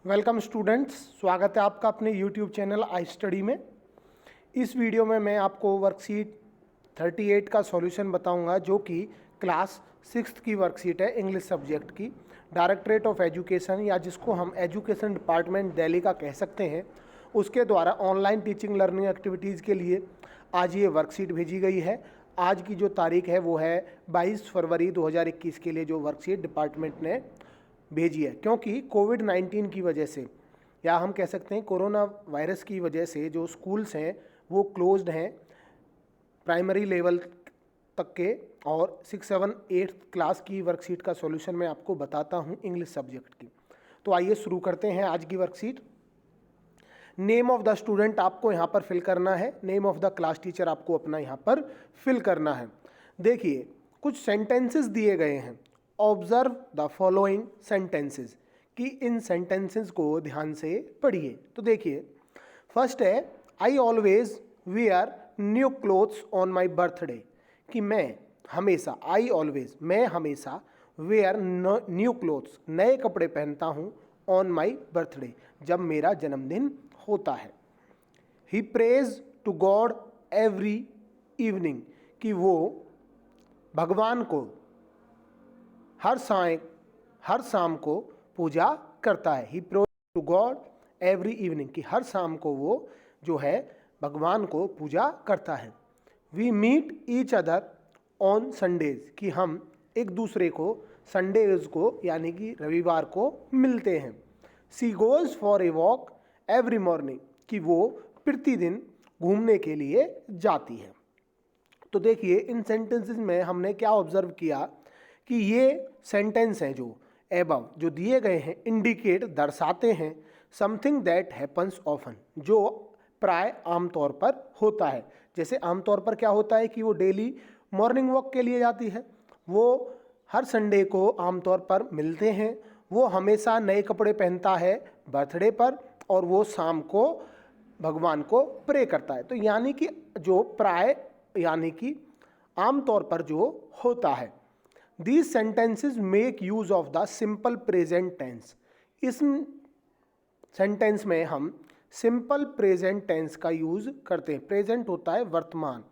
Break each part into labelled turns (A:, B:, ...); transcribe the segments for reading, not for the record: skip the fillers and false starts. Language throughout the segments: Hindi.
A: वेलकम स्टूडेंट्स, स्वागत है आपका अपने यूट्यूब चैनल आई स्टडी में। इस वीडियो में मैं आपको वर्कशीट 38 का सॉल्यूशन बताऊंगा, जो कि क्लास 6 की वर्कशीट है इंग्लिश सब्जेक्ट की। डायरेक्टरेट ऑफ एजुकेशन, या जिसको हम एजुकेशन डिपार्टमेंट दिल्ली का कह सकते हैं, उसके द्वारा ऑनलाइन टीचिंग लर्निंग एक्टिविटीज़ के लिए आज ये वर्कशीट भेजी गई है। आज की जो तारीख है वो है 22 फरवरी 2021 के लिए जो वर्कशीट डिपार्टमेंट ने भेजी है, क्योंकि कोविड-19 की वजह से, या हम कह सकते हैं कोरोना वायरस की वजह से, जो स्कूल्स हैं वो क्लोज्ड हैं प्राइमरी लेवल तक के। और 6, 7, 8 क्लास की वर्कशीट का सॉल्यूशन मैं आपको बताता हूं इंग्लिश सब्जेक्ट की। तो आइए शुरू करते हैं आज की worksheet. Name of the student आपको यहाँ पर फिल करना है, name of the class teacher आपको अपना यहाँ पर फिल करना है। देखिए, कुछ सेंटेंसेस दिए गए हैं। ऑब्जर्व द फॉलोइंग सेंटेंसेस, कि इन सेंटेंसेस को ध्यान से पढ़िए। तो देखिए, फर्स्ट है I always wear new clothes on my birthday, कि मैं हमेशा, आई ऑलवेज मैं हमेशा, वेयर न्यू क्लोथ्स नए कपड़े पहनता हूँ, ऑन माई बर्थडे जब मेरा जन्मदिन होता है। He praise to God every evening, कि वो भगवान को हर शाम को पूजा करता है। He praise to God every evening, कि हर शाम को वो जो है भगवान को पूजा करता है। We meet each other on Sundays, कि हम एक दूसरे को संडेज को यानी कि रविवार को मिलते हैं। She goes for a walk every morning, कि वो प्रतिदिन घूमने के लिए जाती है। तो देखिए, इन सेंटेंसेस में हमने क्या ऑब्जर्व किया कि ये सेंटेंस हैं जो एबव जो दिए गए हैं, इंडिकेट दर्शाते हैं समथिंग दैट हैपन्स ऑफन, जो प्राय आमतौर पर होता है। जैसे आमतौर पर क्या होता है कि वो डेली मॉर्निंग वॉक के लिए जाती है, वो हर संडे को आमतौर पर मिलते हैं, वो हमेशा नए कपड़े पहनता है बर्थडे पर, और वो शाम को भगवान को प्रे करता है। तो यानी कि जो प्राय यानी कि आमतौर पर जो होता है। These sentences make use of the simple present tense. इस सेंटेंस में हम सिंपल प्रेजेंट टेंस का यूज करते हैं। प्रेजेंट होता है वर्तमान,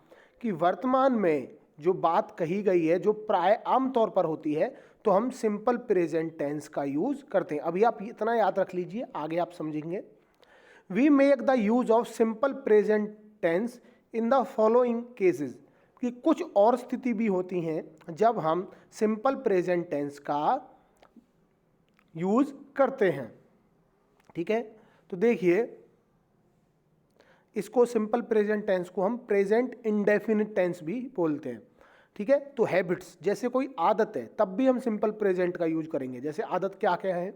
A: कि वर्तमान में जो बात कही गई है जो प्राय आमतौर पर होती है, तो हम सिंपल प्रेजेंट टेंस का यूज करते हैं। अभी आप इतना याद रख लीजिए, आगे आप समझेंगे। We make the use of simple present tense in the following cases, कि कुछ और स्थिति भी होती हैं जब हम सिंपल प्रेजेंट टेंस का यूज करते हैं। ठीक है, तो देखिए, इसको सिंपल प्रेजेंट टेंस को हम प्रेजेंट इंडेफिनिट टेंस भी बोलते हैं। ठीक है, तो हैबिट्स, जैसे कोई आदत है तब भी हम सिंपल प्रेजेंट का यूज करेंगे। जैसे आदत क्या क्या है?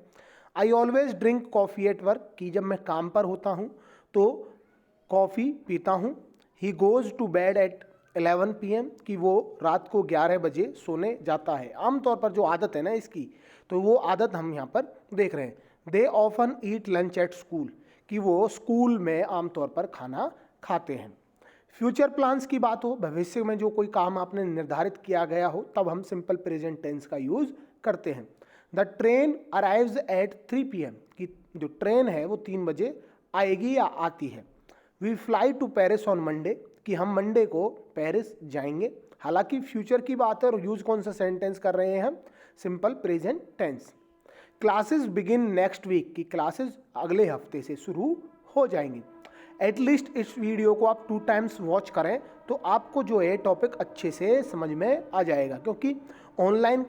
A: I always drink coffee at work, कि जब मैं काम पर होता हूँ तो कॉफ़ी पीता हूँ। He goes to bed at 11 PM, कि वो रात को 11 बजे सोने जाता है। आमतौर पर जो आदत है ना इसकी, तो वो आदत हम यहाँ पर देख रहे हैं। They often eat lunch at school, कि वो स्कूल में आमतौर पर खाना खाते हैं। फ्यूचर प्लान्स की बात हो, भविष्य में जो कोई काम आपने निर्धारित किया गया हो, तब हम सिंपल प्रेजेंट टेंस का यूज करते हैं। The train arrives eight 3 PM, कि जो ट्रेन है वो 3 बजे आएगी या आती है। We fly to Paris on Monday, कि हम मंडे को पेरिस जाएंगे। हालांकि फ्यूचर की बात है और यूज कौन सा सेंटेंस कर रहे हैं हम? Simple present tense. Classes begin next week, की क्लासेस अगले हफ्ते से शुरू हो जाएंगी। एटलीस्ट इस वीडियो को आप 2 टाइम्स वॉच करें तो आपको जो है टॉपिक अच्छे से समझ में आ जाएगा, क्योंकि ऑनलाइन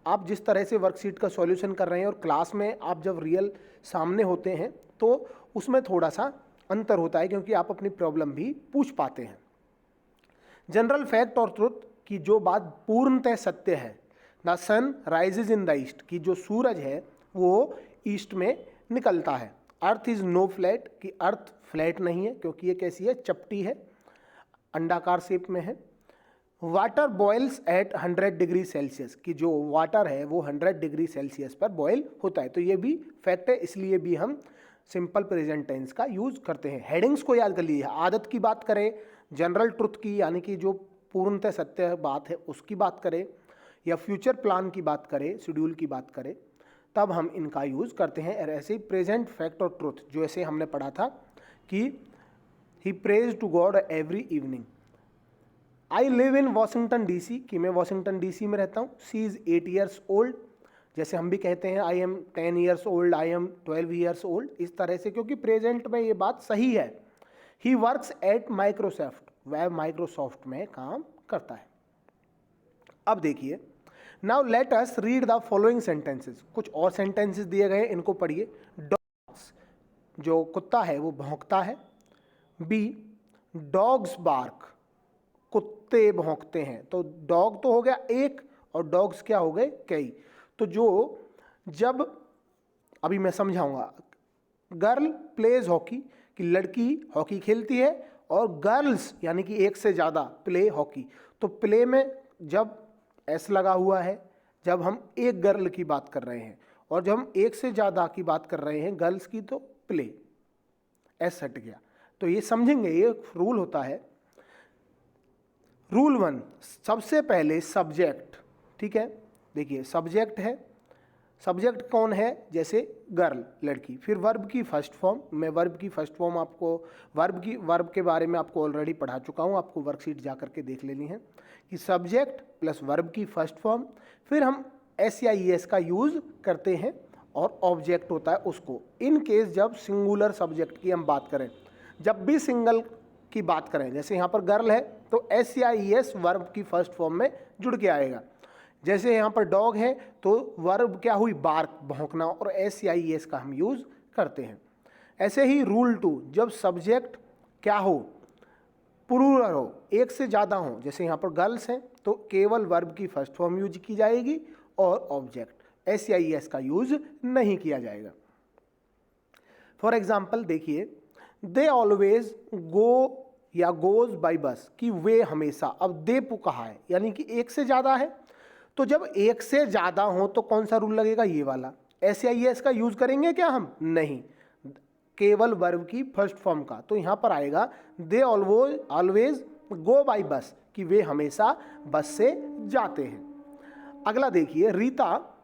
A: आप जिस तरह से वर्कशीट का सॉल्यूशन कर रहे हैं और क्लास में आप जब रियल सामने होते हैं तो उसमें थोड़ा सा अंतर होता है, क्योंकि आप अपनी प्रॉब्लम भी पूछ पाते हैं। जनरल फैक्ट और ट्रुथ, की जो बात पूर्णतः सत्य है। The sun rises in the east, की जो सूरज है वो ईस्ट में निकलता है। अर्थ इज नो फ्लैट, कि अर्थ फ्लैट नहीं है, क्योंकि ये कैसी है? चपटी है, अंडाकार शेप में है। Water boils at 100 degree Celsius, की जो वाटर है वो 100 डिग्री सेल्सियस पर बॉयल होता है। तो ये भी फैक्ट है, इसलिए भी हम सिंपल प्रेजेंट टेंस का यूज करते हैं। हेडिंग्स को याद कर लीजिए। आदत की बात करें, जनरल ट्रुथ की यानी कि जो पूर्णतः सत्य बात है उसकी बात करें, या फ्यूचर प्लान की बात करें, शेड्यूल की बात करें, तब हम इनका यूज़ करते हैं। और ऐसे ही प्रेजेंट, फैक्ट और ट्रुथ, जो ऐसे हमने पढ़ा था कि he praise to God every evening. I live in Washington DC, कि मैं वॉशिंगटन डीसी में रहता हूँ। सी इज़ 8 years ओल्ड, जैसे हम भी कहते हैं I am 10 years old, I am 12 years old, इस तरह से, क्योंकि प्रेजेंट में ये बात सही है। ही वर्क्स एट माइक्रोसॉफ्ट, वह माइक्रोसॉफ्ट में काम करता है। अब देखिए, now let us read the following sentences. कुछ और सेंटेंसेस दिए गए, इनको पढ़िए। डॉग्स, जो कुत्ता है वो भौंकता है। बी, डॉग्स बार्क, कुत्ते भौंकते हैं। तो डॉग तो हो गया एक और डॉग्स क्या हो गए, कई। तो जब अभी मैं समझाऊंगा। गर्ल प्लेज हॉकी, कि लड़की हॉकी खेलती है, और गर्ल्स यानी कि एक से ज़्यादा प्ले हॉकी। तो प्ले में जब एस लगा हुआ है, जब हम एक गर्ल की बात कर रहे हैं, और जब हम एक से ज़्यादा की बात कर रहे हैं गर्ल्स की, तो प्ले, एस हट गया। तो ये समझेंगे, ये रूल होता है। रूल 1, सबसे पहले सब्जेक्ट, ठीक है। देखिए सब्जेक्ट है, सब्जेक्ट कौन है, जैसे गर्ल, लड़की। फिर वर्ब की फर्स्ट फॉर्म, मैं वर्ब की फर्स्ट फॉर्म आपको, वर्ब के बारे में आपको ऑलरेडी पढ़ा चुका हूँ, आपको वर्कशीट जा करके देख लेनी है कि सब्जेक्ट प्लस वर्ब की फर्स्ट फॉर्म। फिर हम एस या ई एस का यूज़ करते हैं, और ऑब्जेक्ट होता है उसको। इन केस जब सिंगुलर सब्जेक्ट की हम बात करें, जब भी सिंगल की बात करें, जैसे यहाँ पर गर्ल है तो एस या ई एस वर्ब की फर्स्ट फॉर्म में जुड़ के आएगा। जैसे यहाँ पर डॉग है तो वर्ब क्या हुई, बार्क, भौंकना, और एस या ई एस का हम यूज़ करते हैं। ऐसे ही रूल 2, जब सब्जेक्ट क्या हो, प्लूरल हो, एक से ज़्यादा हो, जैसे यहाँ पर गर्ल्स हैं तो केवल वर्ब की फर्स्ट फॉर्म यूज की जाएगी, और ऑब्जेक्ट एस या ई एस का यूज नहीं किया जाएगा। फॉर एग्जाम्पल देखिए, दे ऑलवेज गो या गोज बाई बस, कि वे हमेशा। अब दे पु कहा है, यानी कि एक से ज़्यादा है, तो जब एक से ज़्यादा हो तो कौन सा रूल लगेगा, ये वाला। एस या ई एस का यूज़ करेंगे क्या हम, नहीं, केवल वर्ब की फर्स्ट फॉर्म का। तो यहाँ पर आएगा they always go by bus, कि वे हमेशा बस से जाते हैं। अगला देखिए, रीता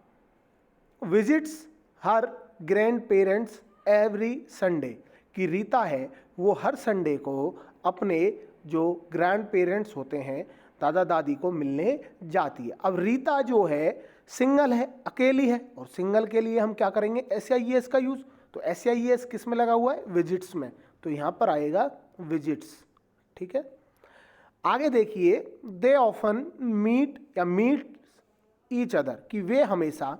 A: विजिट्स हर ग्रैंड पेरेंट्स एवरी संडे, कि रीता है वो हर संडे को अपने जो ग्रैंड पेरेंट्स होते हैं, दादा दादी को मिलने जाती है। अब रीता जो है सिंगल है, अकेली है, और सिंगल के लिए हम क्या करेंगे, एस या ई एस का यूज़। तो एस या ई एस किस में लगा हुआ है, विजिट्स में, तो यहाँ पर आएगा विजिट्स, ठीक है। आगे देखिए, दे ऑफन मीट या मीट ईच अदर, कि वे हमेशा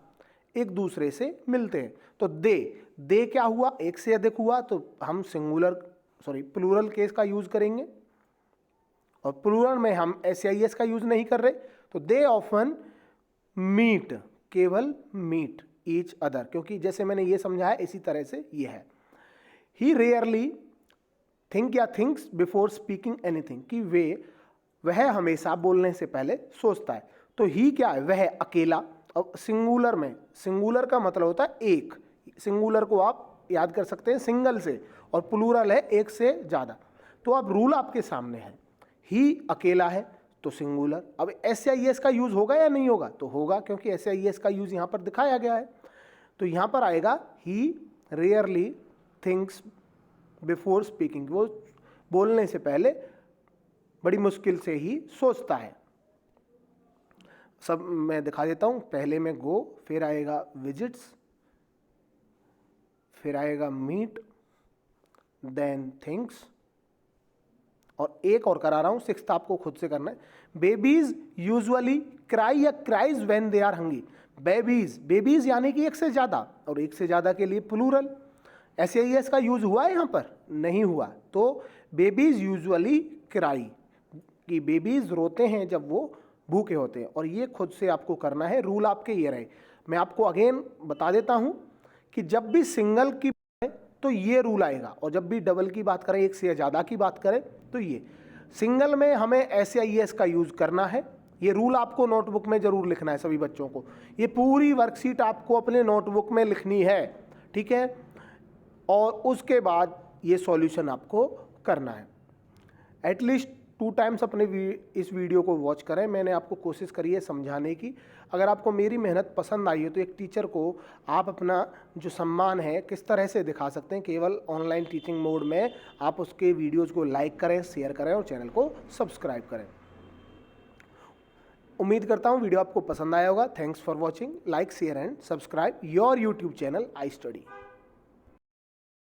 A: एक दूसरे से मिलते हैं। तो दे क्या हुआ, एक से अधिक हुआ, तो हम प्लूरल केस का यूज़ करेंगे, और प्लूरल में हम एस या ई एस का यूज़ नहीं कर रहे। तो दे ऑफन मीट, केवल मीट ईच अदर, क्योंकि जैसे मैंने ये समझाया इसी तरह से ये है। ही रेयरली थिंक या थिंक्स बिफोर स्पीकिंग एनीथिंग, कि वह हमेशा बोलने से पहले सोचता है। तो ही क्या है, वह अकेला। अब सिंगुलर में, सिंगुलर का मतलब होता है एक, सिंगुलर को आप याद कर सकते हैं सिंगल से, और प्लूरल है एक से ज़्यादा। तो अब रूल आपके सामने है, ही अकेला है तो सिंगुलर। अब एस या ई एस का यूज़ होगा या नहीं होगा, तो होगा, क्योंकि एस या ई एस का यूज़ यहाँ पर दिखाया गया है। तो यहाँ पर आएगा ही रेयरली थिंक्स बिफोर स्पीकिंग, वो बोलने से पहले बड़ी मुश्किल से ही सोचता है। सब मैं दिखा देता हूँ, पहले में गो, फिर आएगा विजिट्स, फिर आएगा मीट, देन थिंक्स, और एक और करा रहा हूँ, सिक्स्थ आपको खुद से करना है। बेबीज यूजुअली क्राई या cries when they are hungry. Babies यानी कि एक से ज़्यादा, और एक से ज़्यादा के लिए प्लूरल। एस ई एस का यूज हुआ है यहाँ पर, नहीं हुआ। तो बेबीज यूजुअली क्राई, कि बेबीज रोते हैं जब वो भूखे होते हैं, और ये खुद से आपको करना है। रूल आपके ये रहे, मैं आपको अगेन बता देता हूँ कि जब भी सिंगल की तो ये रूल आएगा, और जब भी डबल की बात करें, एक से ज़्यादा की बात करें, तो ये सिंगल में हमें एस या ई एस का यूज़ करना है। ये रूल आपको नोटबुक में ज़रूर लिखना है सभी बच्चों को। ये पूरी वर्कशीट आपको अपने नोटबुक में लिखनी है, ठीक है। और उसके बाद ये सॉल्यूशन आपको करना है। एटलीस्ट 2 टाइम्स अपने इस वीडियो को वॉच करें। मैंने आपको कोशिश करी है समझाने की। अगर आपको मेरी मेहनत पसंद आई है तो एक टीचर को आप अपना जो सम्मान है किस तरह से दिखा सकते हैं, केवल ऑनलाइन टीचिंग मोड में आप उसके वीडियोज़ को लाइक करें, शेयर करें और चैनल को सब्सक्राइब करें। उम्मीद करता हूँ वीडियो आपको पसंद आया होगा। Thanks for watching. Like, share and subscribe your YouTube channel I study.